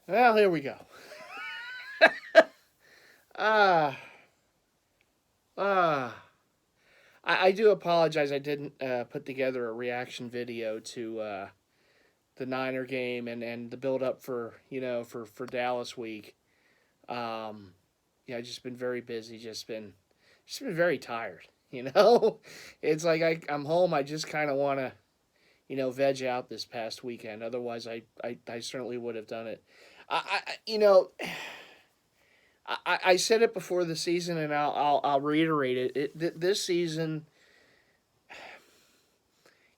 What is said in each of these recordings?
Well, here we go. Ah, ah. I do apologize. I didn't put together a reaction video to the Niner game and the build up for for Dallas week. Um, yeah, I've just been very busy. Just been very tired. It's like I'm home. I just kind of want to veg out this past weekend. Otherwise, I certainly would have done it. I you know. I said it before the season, and I'll reiterate it. This season,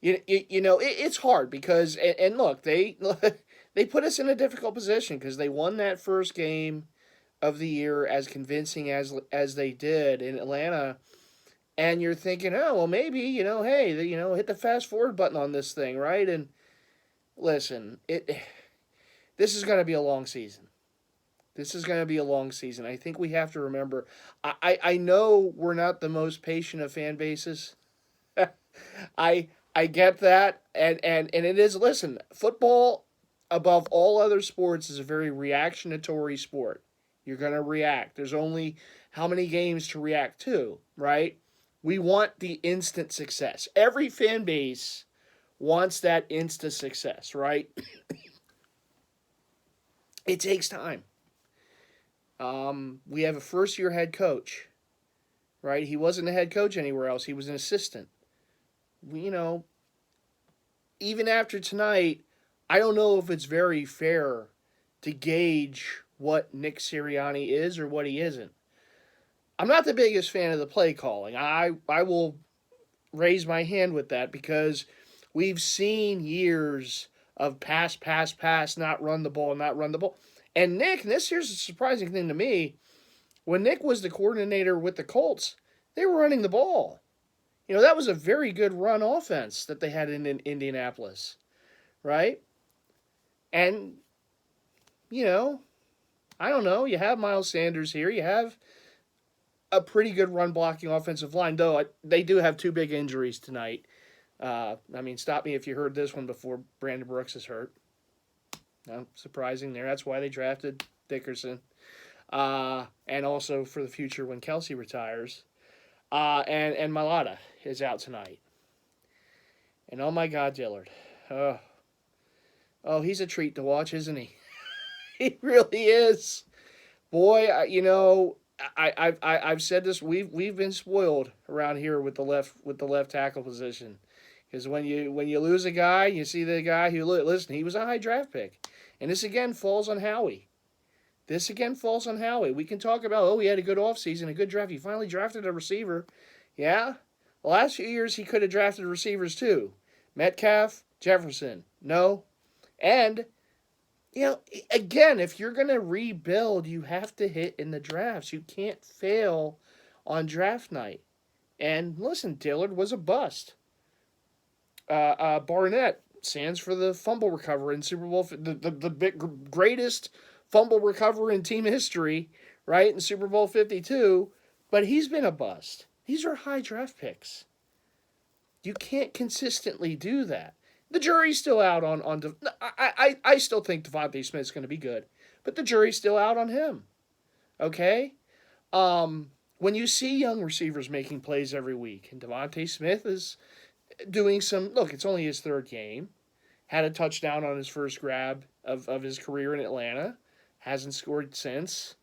it's hard because and look, they put us in a difficult position because they won that first game of the year as convincing as they did in Atlanta, and you're thinking, oh well, maybe hey, hit the fast forward button on this thing, right? And listen, this is going to be a long season. This is going to be a long season. I think we have to remember. I know we're not the most patient of fan bases. I get that, and it is. Listen, football, above all other sports, is a very reactionatory sport. You're going to react. There's only how many games to react to, right? We want the instant success. Every fan base wants that instant success, right? It takes time. We have a first year head coach, right? He wasn't a head coach anywhere else. He was an assistant. You know, even after tonight, I don't know if it's very fair to gauge what Nick Sirianni is or what he isn't. I'm not the biggest fan of the play calling. I will raise my hand with that because we've seen years of pass, pass, pass, not run the ball, not run the ball. And Nick, and this here's a surprising thing to me, when Nick was the coordinator with the Colts, they were running the ball. That was a very good run offense that they had in Indianapolis, right? And, you know, I don't know. You have Miles Sanders here. You have a pretty good run blocking offensive line, though they do have two big injuries tonight. Stop me if you heard this one before. Brandon Brooks is hurt. No, surprising there. That's why they drafted Dickerson. And also for the future when Kelsey retires. And Malata is out tonight. And oh my God, Dillard. He's a treat to watch, isn't he? He really is. Boy, I've said this. We've been spoiled around here with the left tackle position, because when you lose a guy, you see the guy who listen. He was a high draft pick, and this again falls on Howie. We can talk about, he had a good offseason, a good draft. He finally drafted a receiver. Yeah. The last few years he could have drafted receivers too. Metcalf, Jefferson. No. And again, if you're going to rebuild, you have to hit in the drafts. You can't fail on draft night. And listen, Dillard was a bust. Barnett stands for the fumble recovery in Super Bowl, the greatest fumble recovery in team history, right, in Super Bowl 52, but he's been a bust. These are high draft picks. You can't consistently do that. The jury's still out on I still think Devontae Smith's going to be good, but the jury's still out on him. Okay? When you see young receivers making plays every week, and Devontae Smith is doing look, it's only his third game, had a touchdown on his first grab of his career in Atlanta, hasn't scored since,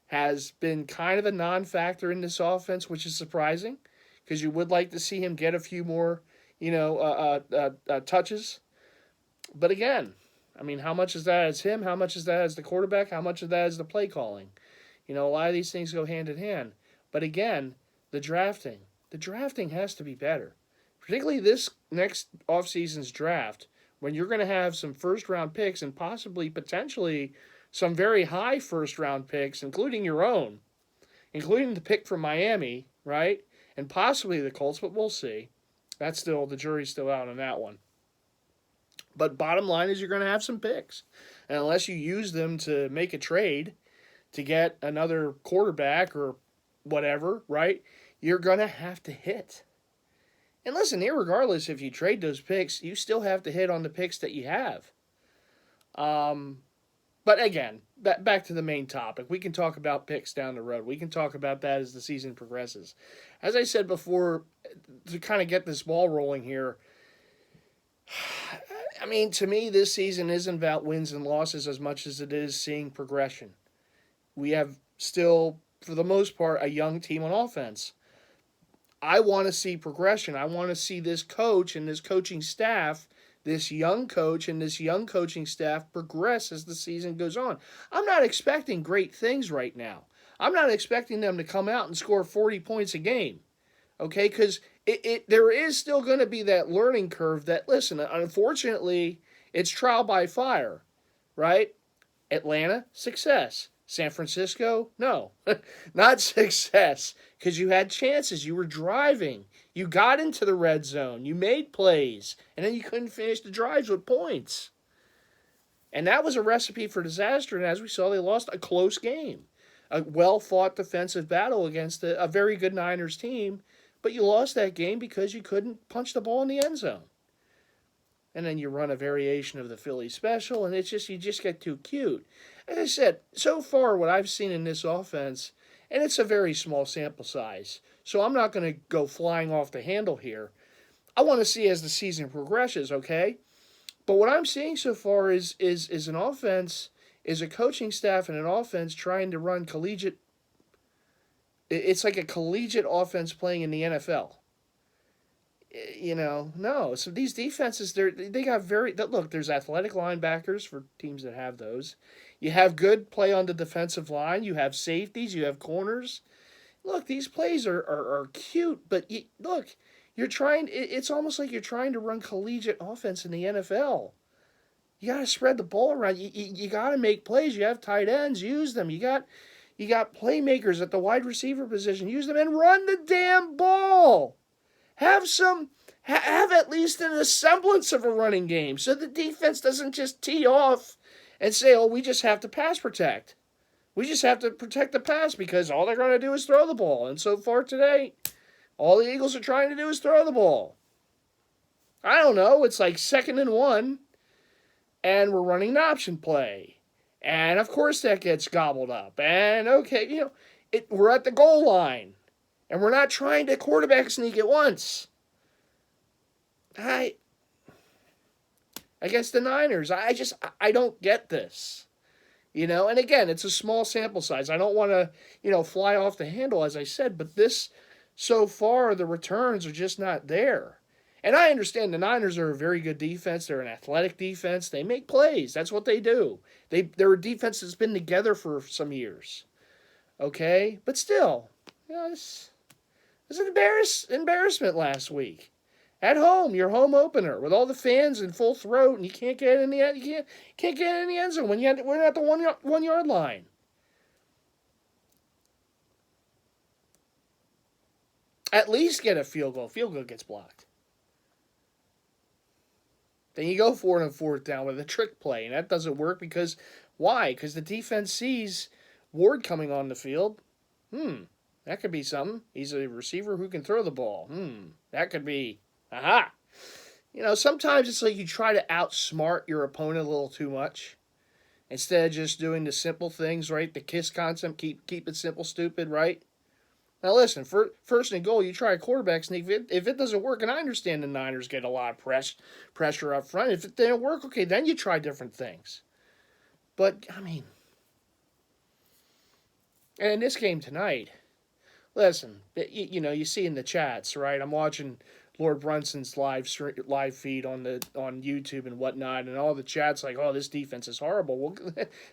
has been kind of a non-factor in this offense, which is surprising because you would like to see him get a few more, touches. But again, how much is that as him? How much is that as the quarterback? How much of that is the play calling? A lot of these things go hand in hand. But again, the drafting has to be better, particularly this next offseason's draft, when you're going to have some first-round picks and potentially some very high first-round picks, including your own, including the pick from Miami, right? And possibly the Colts, but we'll see. The jury's still out on that one. But bottom line is you're going to have some picks. And unless you use them to make a trade to get another quarterback or whatever, right? You're going to have to hit. And listen, irregardless if you trade those picks, you still have to hit on the picks that you have. But But again, back to the main topic. We can talk about picks down the road. We can talk about that as the season progresses. As I said before, to kind of get this ball rolling here, I mean, to me, this season isn't about wins and losses as much as it is seeing progression. We have still, for the most part, a young team on offense. I want to see progression. I want to see this coach and this coaching staff, this young coach and this young coaching staff progress as the season goes on. I'm not expecting great things right now. I'm not expecting them to come out and score 40 points a game. Okay, because there is still going to be that learning curve that, listen, unfortunately, it's trial by fire, right? Atlanta, success. San Francisco, no, not success, because you had chances. You were driving. You got into the red zone. You made plays, and then you couldn't finish the drives with points. And that was a recipe for disaster, and as we saw, they lost a close game. A well-fought defensive battle against a very good Niners team, but you lost that game because you couldn't punch the ball in the end zone. And then you run a variation of the Philly special, and you just get too cute. As I said, so far what I've seen in this offense, and it's a very small sample size, so I'm not going to go flying off the handle here. I want to see as the season progresses, okay? But what I'm seeing so far is an offense, is a coaching staff and an offense trying to run collegiate. It's like a collegiate offense playing in the NFL. No. So these defenses, they got look, there's athletic linebackers for teams that have those. You have good play on the defensive line. You have safeties. You have corners. Look, these plays are cute, but it's almost like you're trying to run collegiate offense in the NFL. You got to spread the ball around. You got to make plays. You have tight ends. Use them. You got playmakers at the wide receiver position. Use them and run the damn ball. Have at least a semblance of a running game so the defense doesn't just tee off and say, oh, we just have to pass protect. We just have to protect the pass because all they're going to do is throw the ball. And so far today, all the Eagles are trying to do is throw the ball. I don't know. It's like 2nd and 1, and we're running an option play. And, of course, that gets gobbled up. And, okay, we're at the goal line. And we're not trying to quarterback sneak it once. I guess the Niners, I don't get this. And again, it's a small sample size. I don't want to, fly off the handle, as I said, but this, so far, the returns are just not there. And I understand the Niners are a very good defense. They're an athletic defense. They make plays. That's what they do. They're a defense that's been together for some years. Okay? But still, it's an embarrassment last week. At home, your home opener, with all the fans in full throat, and you can't get in the end zone when we're at the 1 yard line. At least get a field goal. Field goal gets blocked. Then you go for it on 4th down with a trick play, and that doesn't work because why? Because the defense sees Ward coming on the field. That could be something. He's a receiver who can throw the ball. That could be, aha. Sometimes it's like you try to outsmart your opponent a little too much. Instead of just doing the simple things, right? The KISS concept, keep it simple, stupid, right? Now listen, 1st and goal, you try a quarterback sneak. If it doesn't work, and I understand the Niners get a lot of pressure up front. If it didn't work, okay, then you try different things. But, and in this game tonight, listen, you see in the chats, right? I'm watching Lord Brunson's live feed on YouTube and whatnot, and all the chats like, oh, this defense is horrible. Well,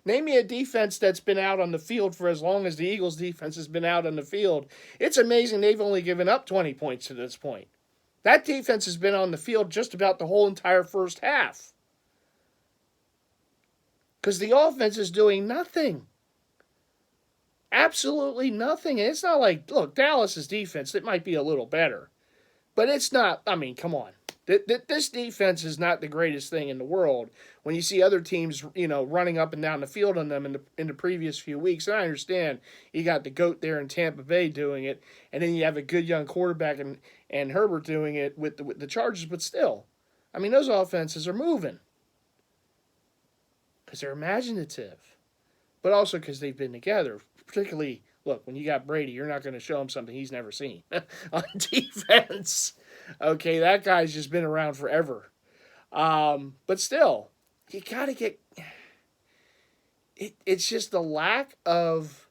name me a defense that's been out on the field for as long as the Eagles defense has been out on the field. It's amazing they've only given up 20 points to this point. That defense has been on the field just about the whole entire first half. Because the offense is doing nothing. Absolutely nothing. And it's not like, look, Dallas's defense, it might be a little better. But it's not, come on. This defense is not the greatest thing in the world when you see other teams, running up and down the field on them in the previous few weeks. And I understand you got the GOAT there in Tampa Bay doing it, and then you have a good young quarterback and Herbert doing it with the Chargers, but still, those offenses are moving. because they're imaginative, but also because they've been together. Particularly, look, when you got Brady, you're not going to show him something he's never seen on defense. Okay, that guy's just been around forever. But still, you got to get. It's just the lack of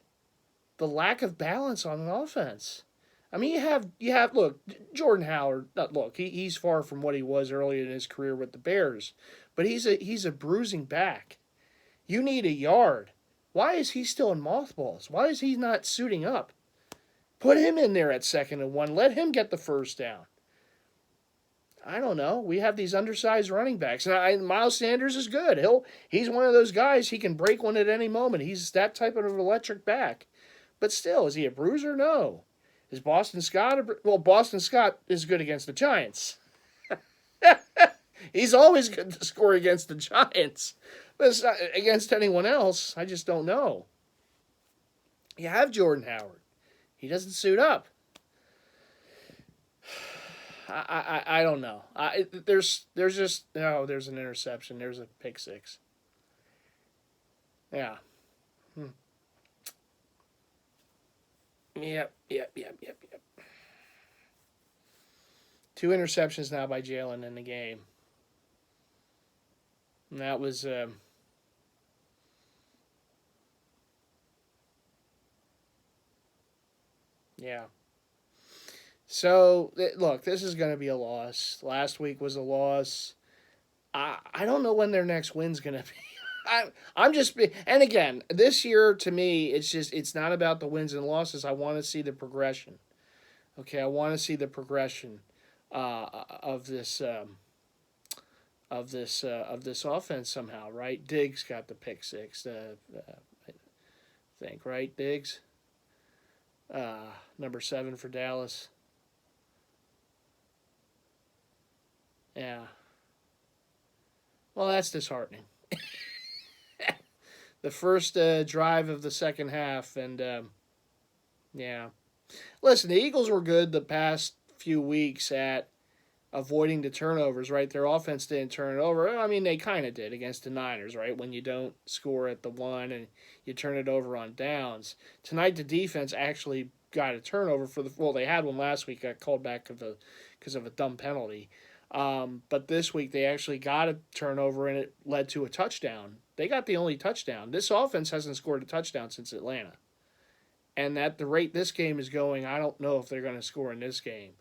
balance on an offense. I mean, you have look, Jordan Howard. Look, he's far from what he was early in his career with the Bears, but he's a bruising back. You need a yard. Why is he still in mothballs? Why is he not suiting up? Put him in there at 2nd and 1. Let him get the first down. I don't know. We have these undersized running backs, and Miles Sanders is good. He's one of those guys. He can break one at any moment. He's that type of electric back. But still, is he a bruiser? No. Is Boston Scott well? Boston Scott is good against the Giants. He's always good to score against the Giants. But it's not against anyone else. I just don't know. You have Jordan Howard. He doesn't suit up. I don't know. There's an interception. There's a pick six. Yeah. Yep. 2 interceptions now by Jalen in the game. And that was yeah. So look, this is going to be a loss. Last week was a loss. I don't know when their next win's going to be. I'm just, and again, this year to me, it's not about the wins and losses. I want to see the progression. Okay, I want to see the progression of this offense somehow. Right, Diggs got the pick six. I think right, Diggs. Number 7 for Dallas. Yeah. Well, that's disheartening. The first drive of the second half, and yeah. Listen, the Eagles were good the past few weeks at avoiding the turnovers, right? Their offense didn't turn it over. I mean, they kind of did against the Niners, right? When you don't score at the 1 and you turn it over on downs. Tonight, the defense actually got a turnover they had one last week, got called back because of a dumb penalty. But this week they actually got a turnover and it led to a touchdown. They got the only touchdown. This offense hasn't scored a touchdown since Atlanta. And at the rate this game is going, I don't know if they're going to score in this game.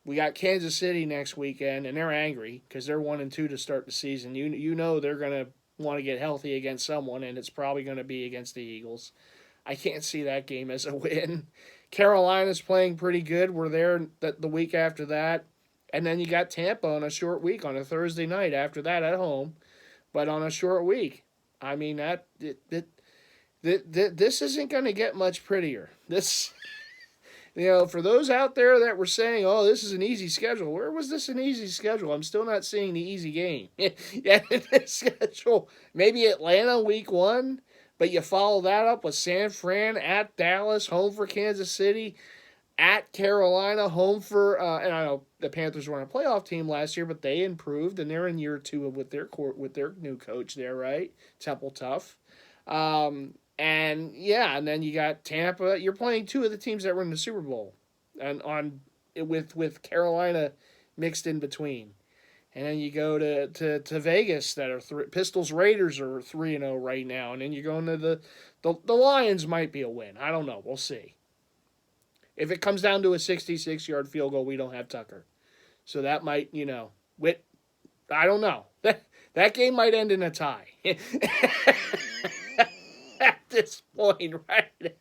We got Kansas City next weekend, and they're angry because they're 1-2 to start the season. You know they're going to want to get healthy against someone, and it's probably going to be against the Eagles. I can't see that game as a win. Carolina's playing pretty good. We're there the week after that. And then you got Tampa on a short week on a Thursday night after that at home, but on a short week. I mean, this isn't going to get much prettier. This, for those out there that were saying, oh, this is an easy schedule, where was this an easy schedule? I'm still not seeing the easy game. Yeah, this schedule, maybe Atlanta week 1, but you follow that up with San Fran at Dallas, home for Kansas City, at Carolina, home for, and I know the Panthers were on a playoff team last year, but they improved, and they're in year 2 with their new coach there, right? Temple Tough. And then you got Tampa. You're playing 2 of the teams that were in the Super Bowl, and with Carolina mixed in between. And then you go to Vegas that are Pistols Raiders are 3-0 right now, and then you're going to the Lions might be a win. I don't know. We'll see. If it comes down to a 66-yard field goal, we don't have Tucker. So that might, I don't know. That game might end in a tie. At this point, right?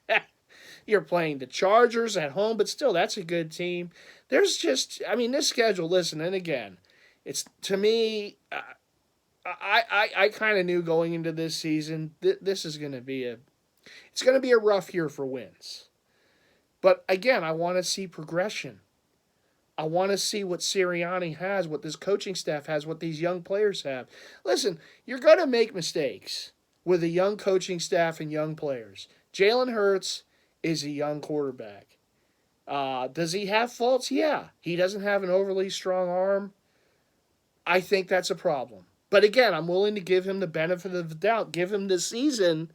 You're playing the Chargers at home, but still, that's a good team. There's just, this schedule, listen, and again, it's, to me, I kind of knew going into this season, this is going to be it's going to be a rough year for wins. But again, I want to see progression. I want to see what Sirianni has, what this coaching staff has, what these young players have. Listen, you're going to make mistakes with a young coaching staff and young players. Jalen Hurts is a young quarterback. Does he have faults? Yeah. He doesn't have an overly strong arm. I think that's a problem. But again, I'm willing to give him the benefit of the doubt, give him the season,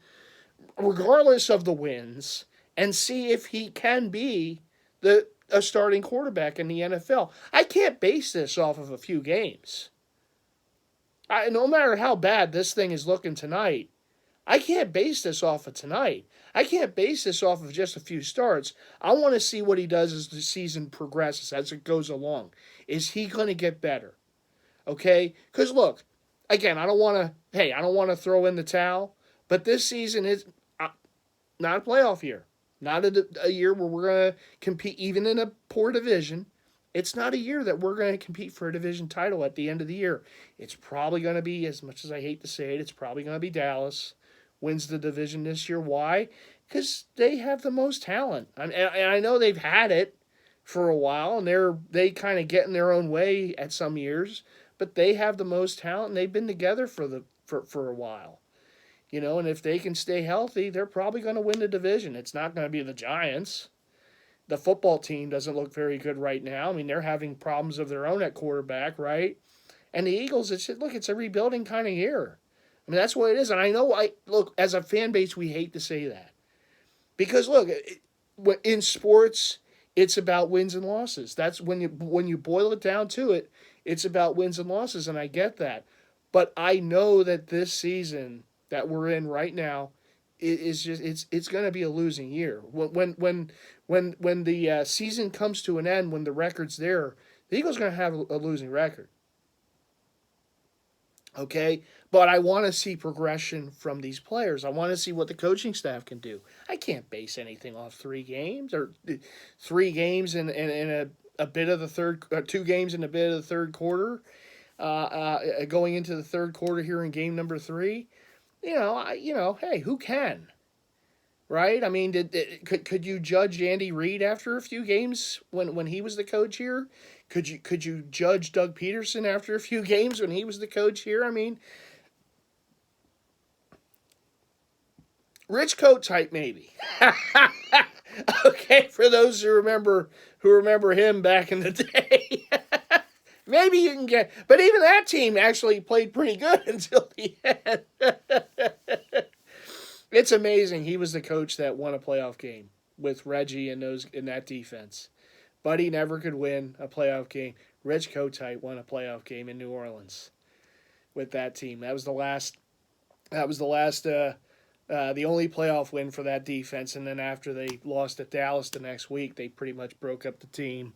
regardless of the wins, and see if he can be a starting quarterback in the NFL. I can't base this off of a few games. No matter how bad this thing is looking tonight, I can't base this off of tonight. I can't base this off of just a few starts. I want to see what he does as the season progresses, as it goes along. Is he going to get better? Okay? Because look, again, I don't want to throw in the towel, but this season is not a playoff year. Not a year where we're going to compete, even in a poor division. It's not a year that we're going to compete for a division title at the end of the year. It's probably going to be, as much as I hate to say it, it's probably going to be Dallas wins the division this year. Why? Because they have the most talent. And I know they've had it for a while, and they kind of get in their own way at some years, but they have the most talent, and they've been together for a while. And if they can stay healthy, they're probably going to win the division. It's not going to be the Giants. The football team doesn't look very good right now. I mean, they're having problems of their own at quarterback, right? And the Eagles, it's a rebuilding kind of year. I mean, that's what it is. And I know, look, as a fan base, we hate to say that. Because, look, in sports, it's about wins and losses. That's when you boil it down to it, it's about wins and losses, and I get that. But I know that this season that we're in right now is just it's going to be a losing year. When the season comes to an end, when the record's there, the Eagles are going to have a losing record. Okay, but I want to see progression from these players. I want to see what the coaching staff can do. I can't base anything off 3 games or 3 games in a bit of the third, 2 games in a bit of the third quarter. Going into the third quarter here in game number 3. Hey, who can? Right? I mean, could you judge Andy Reid after a few games when he was the coach here? Could you judge Doug Peterson after a few games when he was the coach here? I mean, Rich coat type maybe. Okay, for those who remember him back in the day. Maybe you can get, but even that team actually played pretty good until the end. It's amazing. He was the coach that won a playoff game with Reggie and in that defense. Buddy never could win a playoff game. Rich Kotite won a playoff game in New Orleans with that team. That was the last. The only playoff win for that defense. And then after they lost at Dallas the next week, they pretty much broke up the team.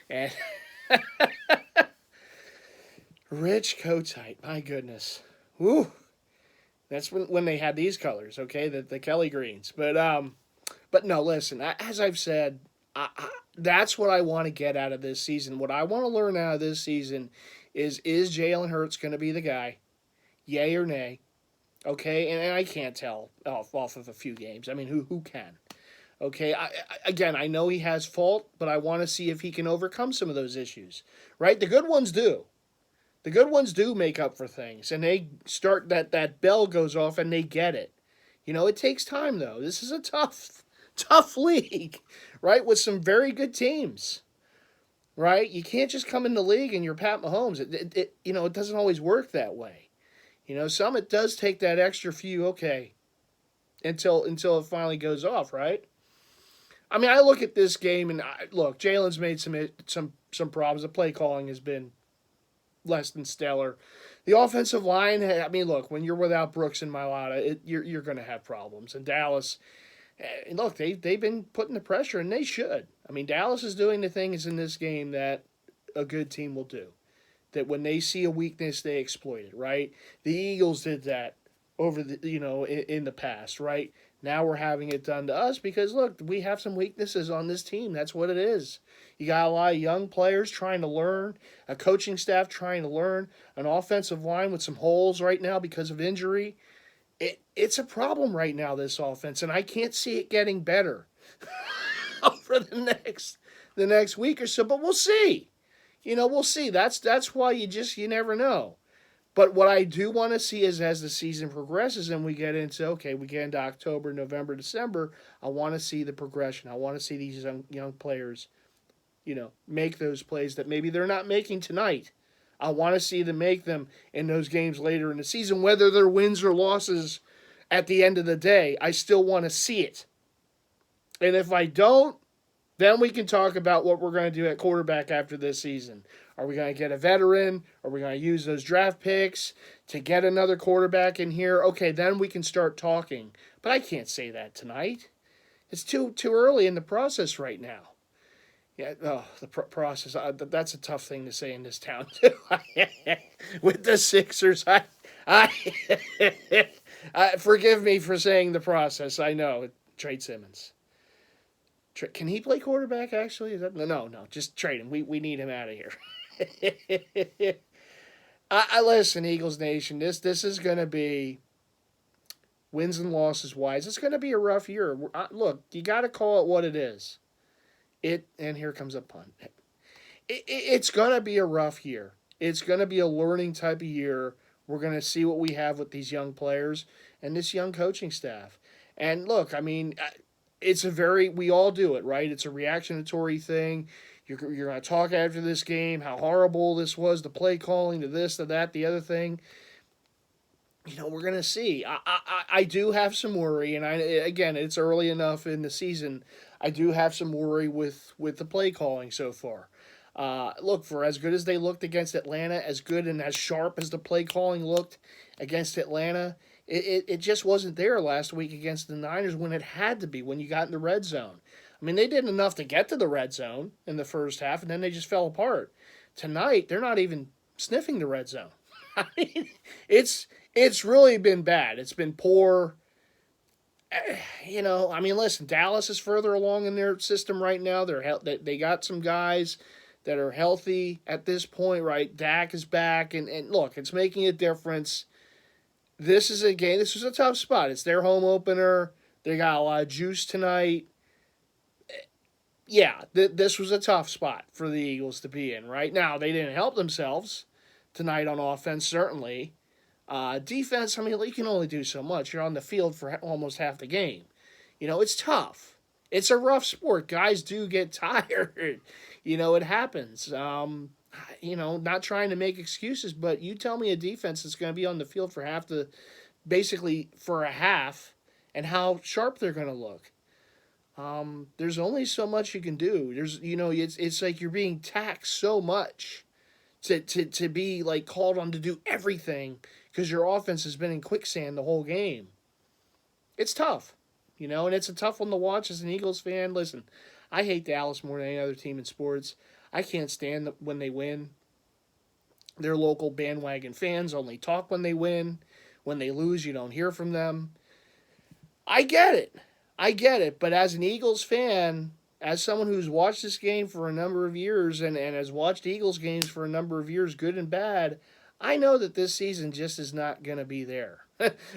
And Rich Kotite, my goodness, woo. That's when they had these colors, okay, the Kelly greens. But no, listen. As I've said, that's what I want to get out of this season. What I want to learn out of this season is Jalen Hurts going to be the guy, yay or nay? Okay, and I can't tell off of a few games. I mean, who can? Okay, I know he has fault, but I want to see if he can overcome some of those issues. Right, the good ones do. The good ones do make up for things, and they start that bell goes off and they get it. It takes time though. This is a tough league, right? With some very good teams, right? You can't just come in the league and you're Pat Mahomes. It doesn't always work that way. Some it does take that extra few, okay, until it finally goes off, right? I mean, I look at this game and look, Jalen's made some problems. The play calling has been less than stellar. The offensive line, I mean, look, when you're without Brooks and Mailata, you're going to have problems. And Dallas, look, they've been putting the pressure, and they should. I mean, Dallas is doing the things in this game that a good team will do. That when they see a weakness, they exploit it, right? The Eagles did that over in the past, right? Now we're having it done to us because, look, we have some weaknesses on this team. That's what it is. You got a lot of young players trying to learn, a coaching staff trying to learn, an offensive line with some holes right now because of injury. It's a problem right now, this offense, and I can't see it getting better for the next week or so, but we'll see. We'll see. That's why you never know. But what I do want to see is as the season progresses and we get into October, November, December, I want to see the progression. I want to see these young players, make those plays that maybe they're not making tonight. I want to see them make them in those games later in the season, whether they're wins or losses at the end of the day. I still want to see it. And if I don't, then we can talk about what we're going to do at quarterback after this season. Are we going to get a veteran? Are we going to use those draft picks to get another quarterback in here? Okay, then we can start talking. But I can't say that tonight. It's too early in the process right now. Yeah, the process. That's a tough thing to say in this town too. With the Sixers, I forgive me for saying the process. I know. Trade Simmons. Can he play quarterback? Actually, is that no? Just trade him. We need him out of here. I listen, Eagles Nation. This is going to be wins and losses wise. It's going to be a rough year. Look, you got to call it what it is. And here comes a pun. It's going to be a rough year. It's going to be a learning type of year. We're going to see what we have with these young players and this young coaching staff. And look, I mean, we all do it, right? It's a reactionatory thing. You're going to talk after this game, how horrible this was, the play calling, to this, to that, the other thing. We're going to see. I do have some worry, and again, it's early enough in the season. I do have some worry with the play calling so far. Look, for as good as they looked against Atlanta, as good and as sharp as the play calling looked against Atlanta, it just wasn't there last week against the Niners when it had to be, when you got in the red zone. I mean, they did enough to get to the red zone in the first half, and then they just fell apart. Tonight, they're not even sniffing the red zone. I mean, it's really been bad. It's been poor. I mean, listen, Dallas is further along in their system right now. They got some guys that are healthy at this point, right? Dak is back, and look, it's making a difference. This is a game. This was a tough spot. It's their home opener. They got a lot of juice tonight. Yeah, this was a tough spot for the Eagles to be in. Right now, they didn't help themselves tonight on offense, certainly. Defense, I mean, you can only do so much. You're on the field for almost half the game. It's tough. It's a rough sport. Guys do get tired. It happens. Not trying to make excuses, but you tell me a defense that's going to be on the field for basically for a half, and how sharp they're going to look. There's only so much you can do. It's like you're being taxed so much to be like called on to do everything because your offense has been in quicksand the whole game. It's tough, and it's a tough one to watch as an Eagles fan. Listen, I hate Dallas more than any other team in sports. I can't stand when they win. Their local bandwagon fans only talk when they win. When they lose, you don't hear from them. I get it. But as an Eagles fan, as someone who's watched this game for a number of years and has watched Eagles games for a number of years, good and bad, I know that this season just is not going to be there.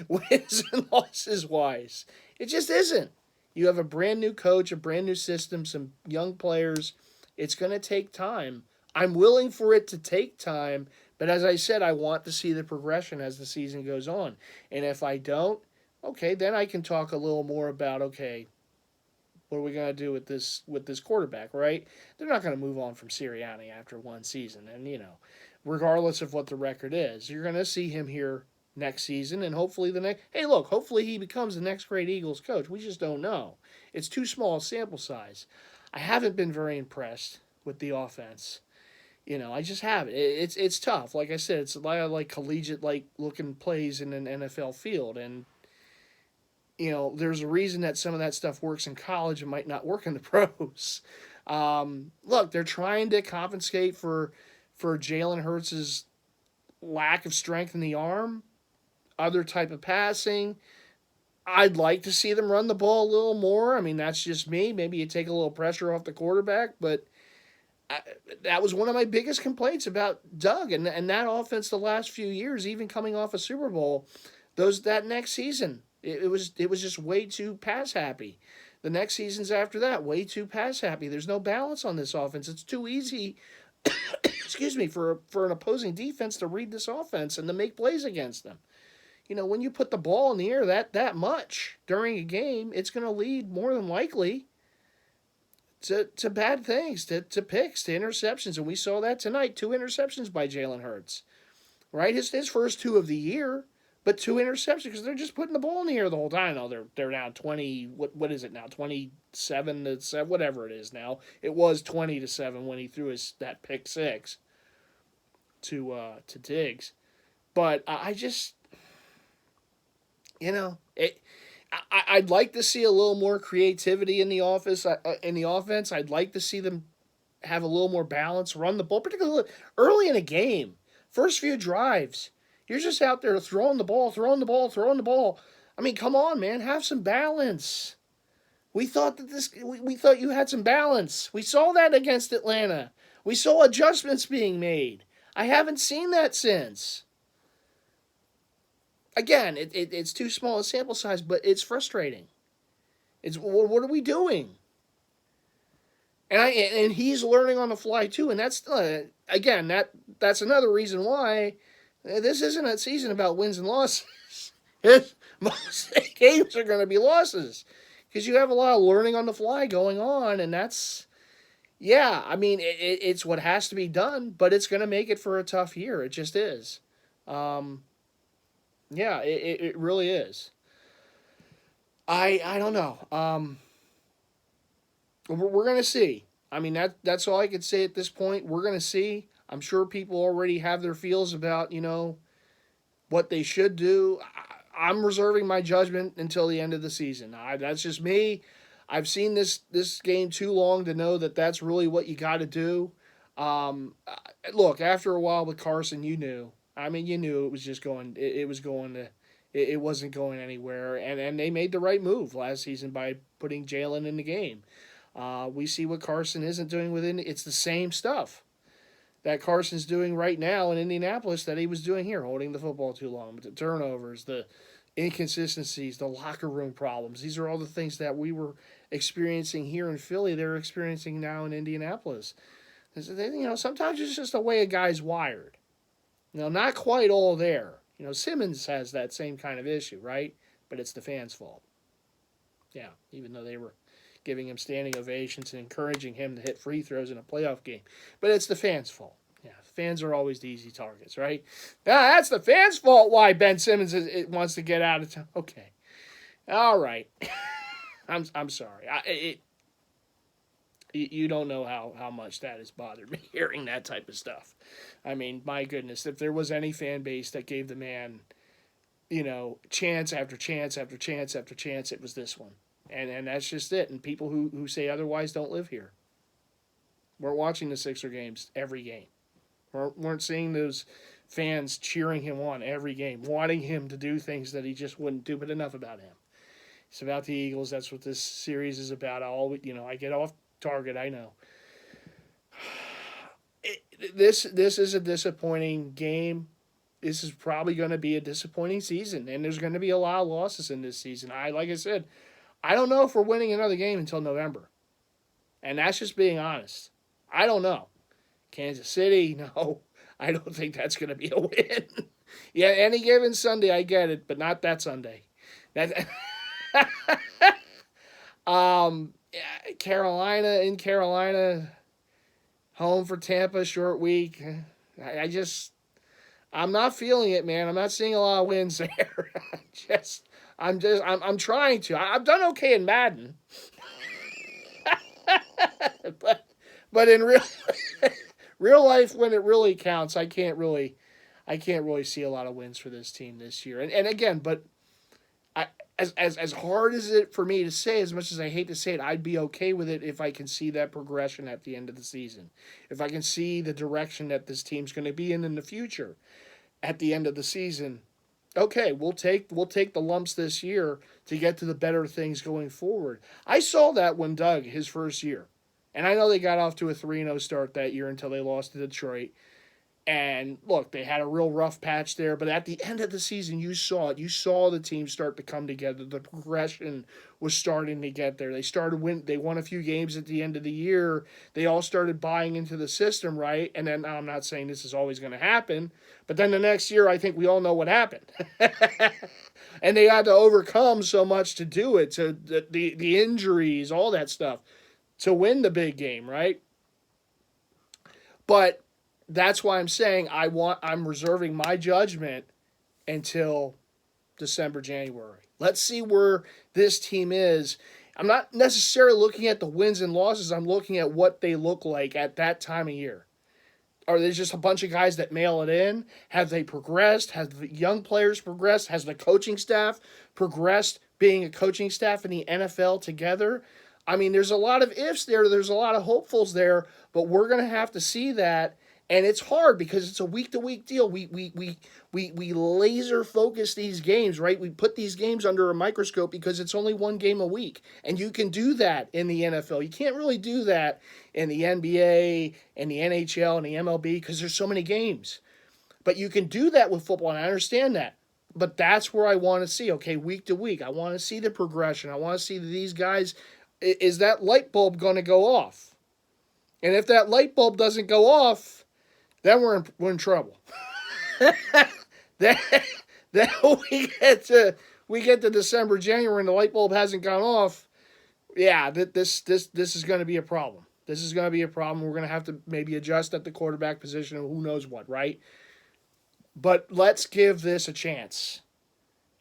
Wins and losses wise. It just isn't. You have a brand new coach, a brand new system, some young players. It's going to take time. I'm willing for it to take time, but as I said, I want to see the progression as the season goes on. And if I don't, okay, then I can talk a little more about, okay, what are we going to do with this quarterback, right? They're not going to move on from Sirianni after one season. And, regardless of what the record is, you're going to see him here next season, and hopefully hopefully he becomes the next great Eagles coach. We just don't know. It's too small a sample size. I haven't been very impressed with the offense. I just haven't. It's tough. Like I said, it's a lot of like collegiate like looking plays in an NFL field, and there's a reason that some of that stuff works in college and might not work in the pros. Look, they're trying to compensate for Jalen Hurts' lack of strength in the arm, other type of passing. I'd like to see them run the ball a little more. I mean, that's just me. Maybe you take a little pressure off the quarterback, but that was one of my biggest complaints about Doug and that offense the last few years, even coming off a Super Bowl. That next season, it was just way too pass happy. The next seasons after that, way too pass happy. There's no balance on this offense. It's too easy, excuse me, for an opposing defense to read this offense and to make plays against them. When you put the ball in the air that much during a game, it's going to lead more than likely to bad things, to picks, to interceptions. And we saw that tonight. 2 interceptions by Jalen Hurts. Right? His first 2 of the year, but 2 interceptions because they're just putting the ball in the air the whole time. No, they're down 20. What is it now? 27-7, whatever it is now. It was 20-7 when he threw that pick six to Diggs. But I just, I'd like to see a little more creativity in the offense. I'd like to see them have a little more balance, run the ball, particularly early in a game. First few drives, you're just out there throwing the ball. I mean, come on, man, have some balance. We thought we thought you had some balance. We saw that against Atlanta. We saw adjustments being made. I haven't seen that since. Again, it's too small a sample size, but it's frustrating. It's what are we doing? And he's learning on the fly too, and that's again that's another reason why this isn't a season about wins and losses. Most games are going to be losses because you have a lot of learning on the fly going on, and that's I mean it's what has to be done, but it's going to make it for a tough year. It just is. It really is. I don't know. We're going to see. I mean, that's all I could say at this point. We're going to see. I'm sure people already have their feels about, what they should do. I'm reserving my judgment until the end of the season. That's just me. I've seen this game too long to know that that's really what you got to do. Look, after a while with Carson, you knew. I mean, you knew it was just going. It was going to. It wasn't going anywhere, and they made the right move last season by putting Jalen in the game. We see what Carson isn't doing within. It's the same stuff that Carson's doing right now in Indianapolis that he was doing here, holding the football too long, the turnovers, the inconsistencies, the locker room problems. These are all the things that we were experiencing here in Philly. They're experiencing now in Indianapolis. Sometimes it's just the way a guy's wired. Not quite all there. Simmons has that same kind of issue, right? But it's the fans' fault. Yeah, even though they were giving him standing ovations and encouraging him to hit free throws in a playoff game. But it's the fans' fault. Yeah, fans are always the easy targets, right? That's the fans' fault why Ben Simmons wants to get out of town. Okay. All right. I'm sorry. You don't know how much that has bothered me, hearing that type of stuff. I mean, my goodness, if there was any fan base that gave the man, chance after chance after chance after chance, it was this one. And that's just it. And people who say otherwise don't live here. We're watching the Sixer games every game. Weren't seeing those fans cheering him on every game, wanting him to do things that he just wouldn't do, but enough about him. It's about the Eagles. That's what this series is about. I get off target, I know. This is a disappointing game. This is probably going to be a disappointing season, and there's going to be a lot of losses in this season. Like I said, I don't know if we're winning another game until November, and that's just being honest. I don't know. Kansas City, no, I don't think that's going to be a win. Yeah, any given Sunday, I get it, but not that Sunday. Carolina, home for Tampa, short week. I'm not feeling it, man. I'm not seeing a lot of wins there. I'm trying to. I've done okay in Madden, but in real life, when it really counts, I can't really see a lot of wins for this team this year. And again, but as hard as it for me to say, as much as I hate to say it, I'd be okay with it if I can see that progression at the end of the season. If I can see the direction that this team's going to be in the future at the end of the season. Okay, we'll take the lumps this year to get to the better things going forward. I saw that when Doug, his first year. And I know they got off to a 3-0 start that year until they lost to Detroit. And look, they had a real rough patch there, but at the end of the season, you saw it. You saw the team start to come together. The progression was starting to get there. They won a few games at the end of the year. They all started buying into the system, right? And then I'm not saying this is always going to happen, but then the next year, I think we all know what happened. And they had to overcome so much to do it. So the injuries, all that stuff. to win the big game, right? But that's why I'm saying I'm reserving my judgment until December, January. Let's see where this team is. I'm not necessarily looking at the wins and losses. I'm looking at what they look like at that time of year. Are there just a bunch of guys that mail it in? Have they progressed? Have the young players progressed? Has the coaching staff progressed being a coaching staff in the NFL together? I mean, there's a lot of ifs there. There's a lot of hopefuls there, but we're going to have to see that. And it's hard because it's a week-to-week deal. We laser focus these games, right? We put these games under a microscope because it's only one game a week. And you can do that in the NFL. You can't really do that in the NBA and the NHL and the MLB because there's so many games. But you can do that with football, and I understand that. But that's where I want to see, okay, week to week. I want to see the progression. I want to see that these guys, is that light bulb going to go off? And if that light bulb doesn't go off, then we're in trouble. then we get to December, January, and the light bulb hasn't gone off. Yeah, this is going to be a problem. This is going to be a problem. We're going to have to maybe adjust at the quarterback position and who knows what, right? But let's give this a chance.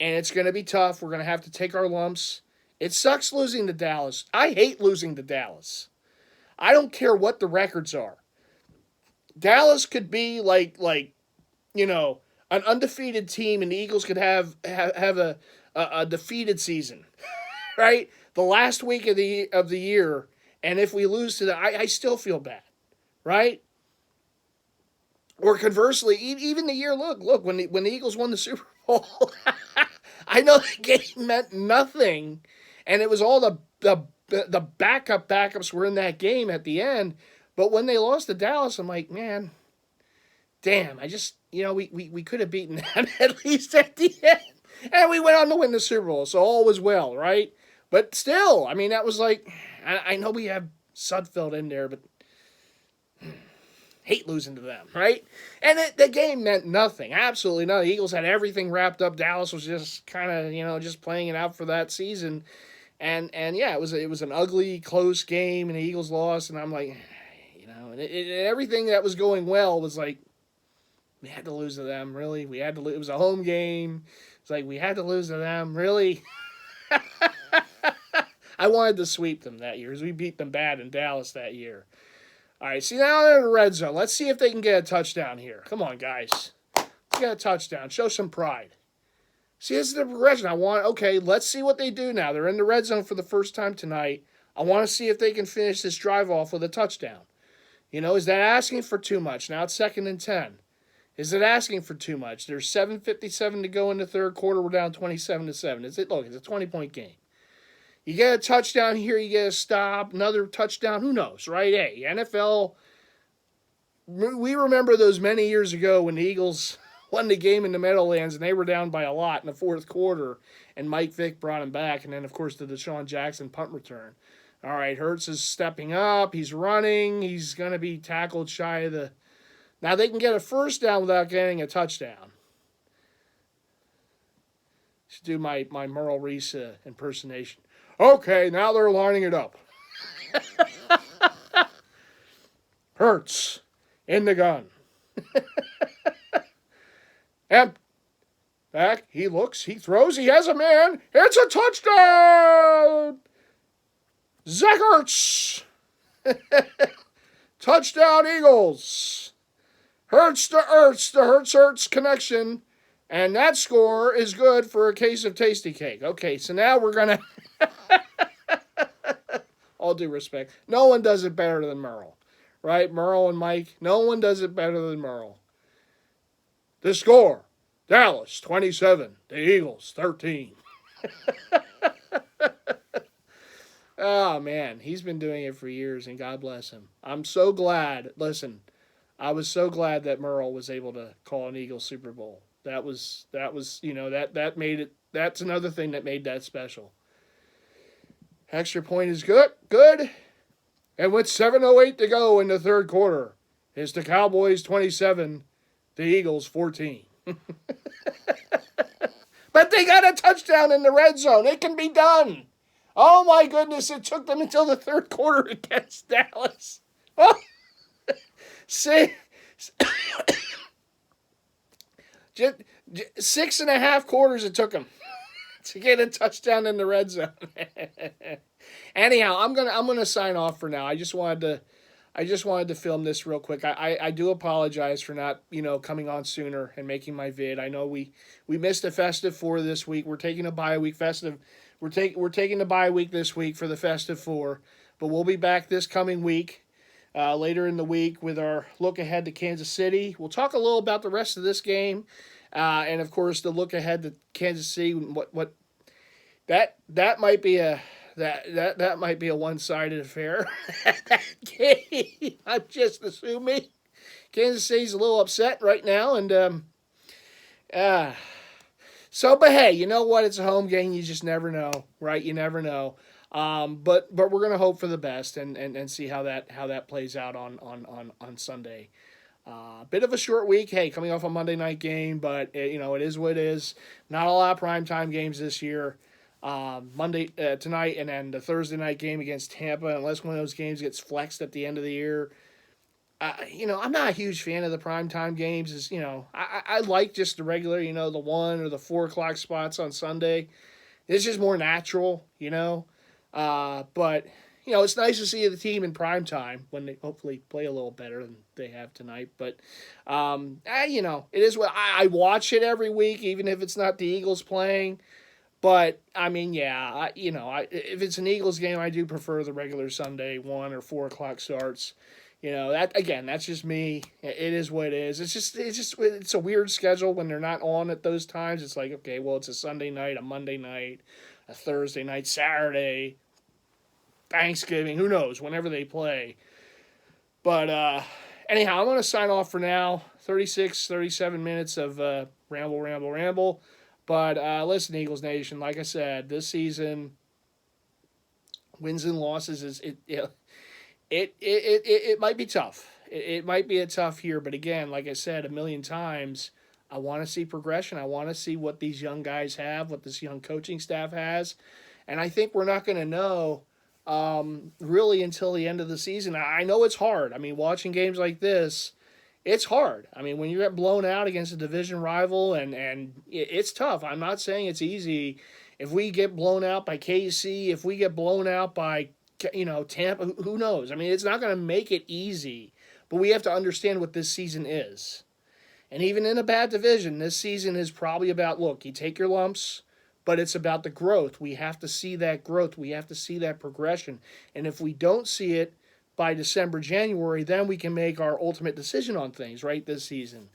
And it's going to be tough. We're going to have to take our lumps. It sucks losing to Dallas. I hate losing to Dallas. I don't care what the records are. Dallas could be like an undefeated team, and the Eagles could have a defeated season, right? The last week of the year, and if we lose to I still feel bad, right? Or conversely, even the year, look when the Eagles won the Super Bowl, I know the game meant nothing, and it was all the backups were in that game at the end. But when they lost to Dallas, I'm like, man, damn, we could have beaten them at least at the end. And we went on to win the Super Bowl, so all was well, right? But still, I mean, that was like, I know we have Sudfeld in there, but hate losing to them, right? And the game meant nothing, absolutely nothing. The Eagles had everything wrapped up. Dallas was just kind of, just playing it out for that season. And yeah, it was an ugly, close game, and the Eagles lost, and I'm like, and everything that was going well was like, we had to lose to them, really? We had to lose. It was a home game. It's like, we had to lose to them, really? I wanted to sweep them that year because we beat them bad in Dallas that year. All right, see, now they're in the red zone. Let's see if they can get a touchdown here. Come on, guys. Let's get a touchdown. Show some pride. See, this is the progression. Okay, let's see what they do now. They're in the red zone for the first time tonight. I want to see if they can finish this drive off with a touchdown. Is that asking for too much? Now it's 2nd and 10. Is it asking for too much? There's 7:57 to go in the third quarter. We're down 27-7. It's a 20-point game. You get a touchdown here, you get a stop, another touchdown. Who knows, right? Hey, NFL. We remember those many years ago when the Eagles won the game in the Meadowlands and they were down by a lot in the fourth quarter, and Mike Vick brought them back, and then of course the Deshaun Jackson punt return. All right, Hurts is stepping up. He's running. He's going to be tackled shy of the... Now, they can get a first down without getting a touchdown. Should do my Merle Reese impersonation. Okay, now they're lining it up. Hurts in the gun. And back, he looks, he throws, he has a man. It's a touchdown! Zach Ertz! Touchdown Eagles! Hurts to Ertz, the Hurts connection. And that score is good for a case of tasty cake. Okay, so now we're going to... All due respect. No one does it better than Merle. Right? Merle and Mike. No one does it better than Merle. The score. Dallas 27. The Eagles 13. Oh, man. He's been doing it for years, and God bless him. I'm so glad. Listen, I was so glad that Merle was able to call an Eagles Super Bowl. That was that made it. That's another thing that made that special. Extra point is good. And with 7:08 to go in the third quarter, it's the Cowboys 27, the Eagles 14. But they got a touchdown in the red zone. It can be done. Oh my goodness! It took them until the third quarter against Dallas. Oh, say, just, 6.5 quarters it took them to get a touchdown in the red zone. Anyhow, I'm gonna sign off for now. I just wanted to film this real quick. I do apologize for not coming on sooner and making my vid. I know we missed a festive four this week. We're taking a bye week festive. We're taking the bye week this week for the festive four, but we'll be back this coming week. Later in the week with our look ahead to Kansas City. We'll talk a little about the rest of this game, and of course the look ahead to Kansas City. What that might be a that might be a one-sided affair. That game, I'm just assuming. Kansas City's a little upset right now, and uh, but hey, you know what? It's a home game. You just never know, right? You never know. But we're gonna hope for the best and see how that plays out on Sunday. Bit of a short week. Hey, coming off a Monday night game, but it is what it is. Not a lot of primetime games this year. Monday tonight, and then the Thursday night game against Tampa. Unless one of those games gets flexed at the end of the year, I'm not a huge fan of the primetime games. I like just the regular, the 1 or the 4 o'clock spots on Sunday. It's just more natural. But it's nice to see the team in prime time when they hopefully play a little better than they have tonight. But it is what I watch it every week, even if it's not the Eagles playing. But I mean, yeah, if it's an Eagles game, I do prefer the regular Sunday 1 or 4 o'clock starts. That's just me. It is what it is. It's a weird schedule when they're not on at those times. It's like, okay, well, it's a Sunday night, a Monday night, a Thursday night, Saturday, Thanksgiving, who knows, whenever they play. But anyhow, I'm going to sign off for now. 36, 37 minutes of ramble. But listen, Eagles Nation, like I said, this season, wins and losses it might be tough. It might be a tough year, but again, like I said a million times, I want to see progression. I want to see what these young guys have, what this young coaching staff has, and I think we're not going to know really until the end of the season. I know it's hard. I mean, watching games like this, it's hard. I mean, when you get blown out against a division rival, and it's tough. I'm not saying it's easy. If we get blown out by KC, if we get blown out by Tampa, who knows? I mean, it's not going to make it easy, but we have to understand what this season is. And even in a bad division, this season is probably about, look, you take your lumps, but it's about the growth. We have to see that growth. We have to see that progression. And if we don't see it by December, January, then we can make our ultimate decision on things, right, this season.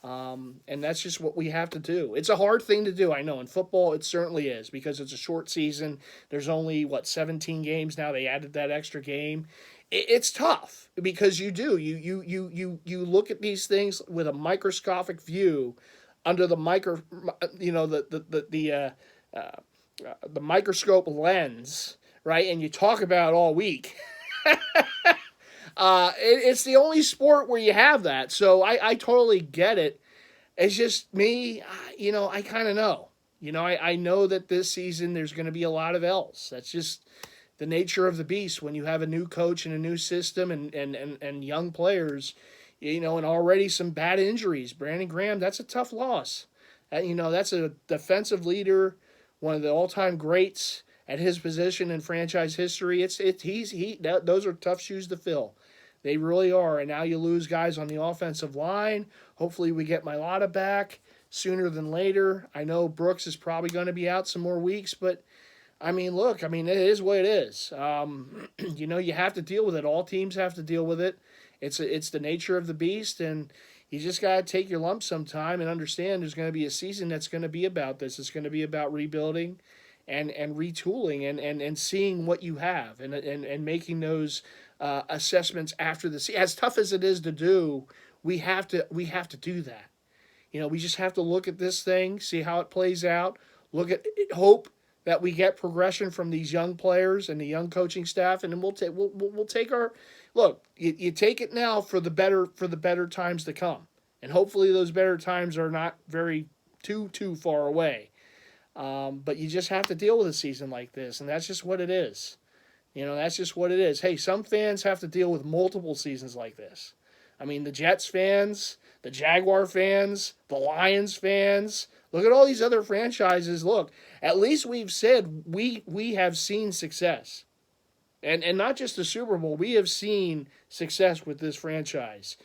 And that's just what we have to do. It's a hard thing to do, I know. In football, it certainly is, because it's a short season. There's only, 17 games now. They added that extra game. It's tough because you do. You look at these things with a microscopic view under the the microscope lens, right? And you talk about it all week. It's the only sport where you have that. So I totally get it. It's just me, I kind of know. I know that this season there's going to be a lot of L's. That's just the nature of the beast when you have a new coach and a new system and young players, and already some bad injuries. Brandon Graham, that's a tough loss. That's a defensive leader, one of the all-time greats at his position in franchise history. Those are tough shoes to fill. They really are. And now you lose guys on the offensive line. Hopefully we get Mailata back sooner than later. I know Brooks is probably going to be out some more weeks, but look, it is what it is. You have to deal with it. All teams have to deal with it. It's the nature of the beast, and you just got to take your lumps sometime and understand there's going to be a season that's going to be about this. It's going to be about rebuilding and retooling and seeing what you have and making those assessments after the season. As tough as it is to do, we have to do that. We just have to look at this thing, see how it plays out, hope that we get progression from these young players and the young coaching staff, and then we'll take our look. You take it now for the better times to come, and hopefully those better times are not very too far away. But you just have to deal with a season like this, and that's just what it is. That's just what it is. Hey, some fans have to deal with multiple seasons like this. I mean, the Jets fans, the Jaguar fans, the Lions fans. Look at all these other franchises. Look, at least we've said we have seen success. And not just the Super Bowl, we have seen success with this franchise.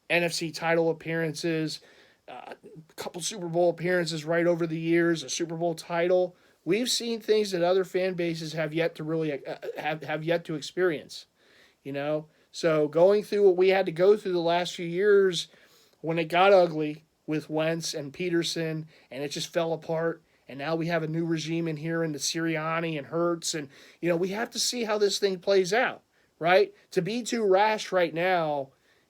NFC title appearances, a couple Super Bowl appearances right over the years, a Super Bowl title. We've seen things that other fan bases have yet to really have yet to experience. So going through what we had to go through the last few years, when it got ugly with Wentz and Peterson, and it just fell apart. And now we have a new regime in here, and the Sirianni and Hurts, and we have to see how this thing plays out, right? To be too rash right now,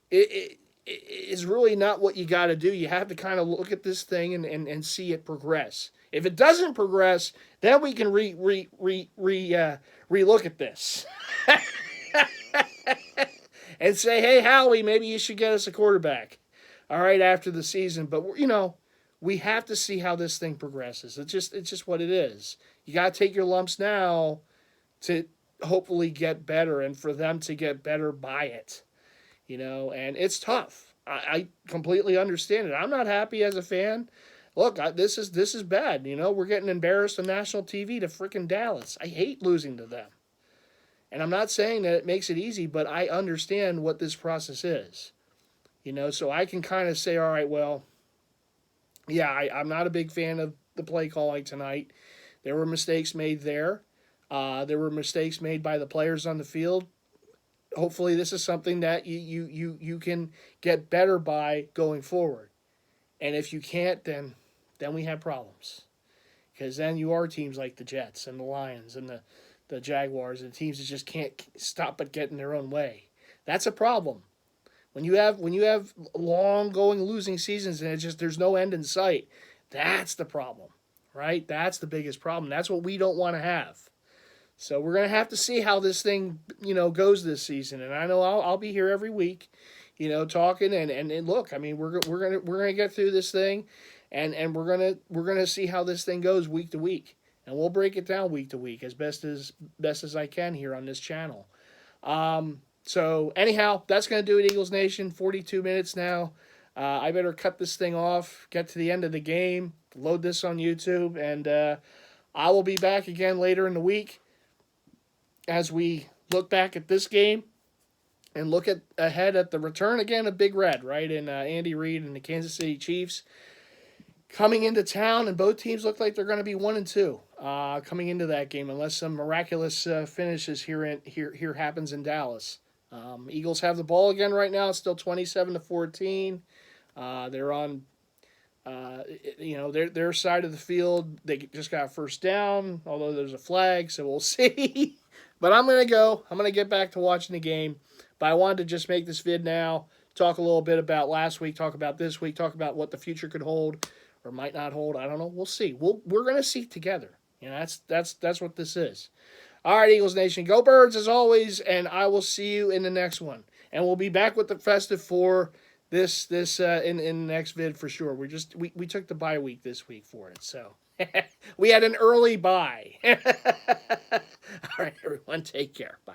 it is really not what you got to do. You have to kind of look at this thing and see it progress. If it doesn't progress, then we can relook at this and say, hey, Howie, maybe you should get us a quarterback. All right, after the season, but we have to see how this thing progresses. It's just what it is. You got to take your lumps now to hopefully get better, and for them to get better by it. And it's tough. I completely understand it. I'm not happy as a fan. Look, this is bad. We're getting embarrassed on national TV to freaking Dallas. I hate losing to them. And I'm not saying that it makes it easy, but I understand what this process is. So I can kind of say, all right, well, yeah, I'm not a big fan of the play calling tonight. There were mistakes made there. There were mistakes made by the players on the field. Hopefully this is something that you can get better by going forward. And if you can't, then we have problems. Because then you are teams like the Jets and the Lions and the Jaguars, and teams that just can't stop but get in their own way. That's a problem. When you have long going losing seasons and there's no end in sight, that's the problem, right? That's the biggest problem. That's what we don't want to have. So we're gonna have to see how this thing goes this season. And I know I'll be here every week, talking and look. I mean we're gonna get through this thing, and we're gonna see how this thing goes week to week, and we'll break it down week to week as best as I can here on this channel. So anyhow, that's going to do it, Eagles Nation. 42 minutes now. I better cut this thing off, get to the end of the game, load this on YouTube, and I will be back again later in the week as we look back at this game and look ahead at the return again of Big Red, right, and Andy Reid and the Kansas City Chiefs coming into town, and both teams look like they're going to be 1-2 coming into that game, unless some miraculous finishes here happens in Dallas. Eagles have the ball again right now. It's still 27-14. They're on, their side of the field. They just got a first down, although there's a flag, so we'll see. But I'm going to go. I'm going to get back to watching the game. But I wanted to just make this vid now, talk a little bit about last week, talk about this week, talk about what the future could hold or might not hold. I don't know. We'll see. We're going to see together. That's what this is. All right, Eagles Nation, go Birds as always, and I will see you in the next one. And we'll be back with the festive for this in the next vid for sure. We took the bye week this week for it, so we had an early bye. All right, everyone, take care. Bye.